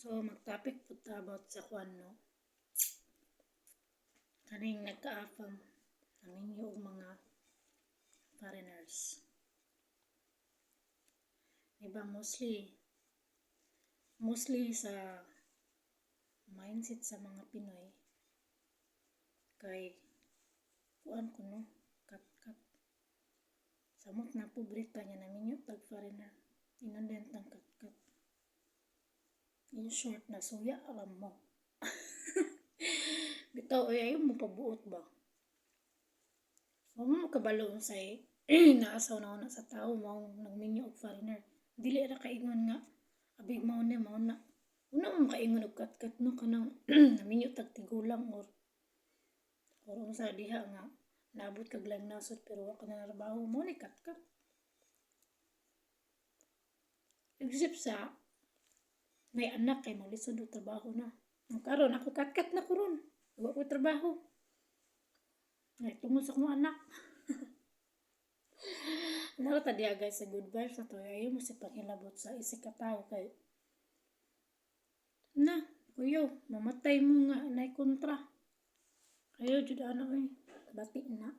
So, mag-topic po ta about sa kwan, no? Kaning nagkaafam ang inyong mga foreigners. Diba, mostly sa mindset sa mga Pinoy, kay kuan ko, no? Kat. Samot na pobrita niya namin yung tag-foreigner. Inundent ng kat. In short, na suya alam mo. Bitaw, ayaw mo pabuot ba? Huwag mo kabalo sa naasaw na una sa tao mo nagminyo og foreigner. Dili ra kaingon nga abig mao na. Una mo kaingon og kat no kanang naminyo tag tigulang or unsa diha nga naabot kag lang nasod pero wa ka na trabaho mo ni kat. Except sa may anak kay malisod og trabaho na. Ang karon ako kat na ko ron. Wa ko trabaho. Ngay tungod sa akong anak. Narata diya guys sa good vibes na to. Ayaw mo si panghilabot sa isig ka tao kay na, kuyaw, mamatay mo nga na kontra. Ayaw jud ano bati na.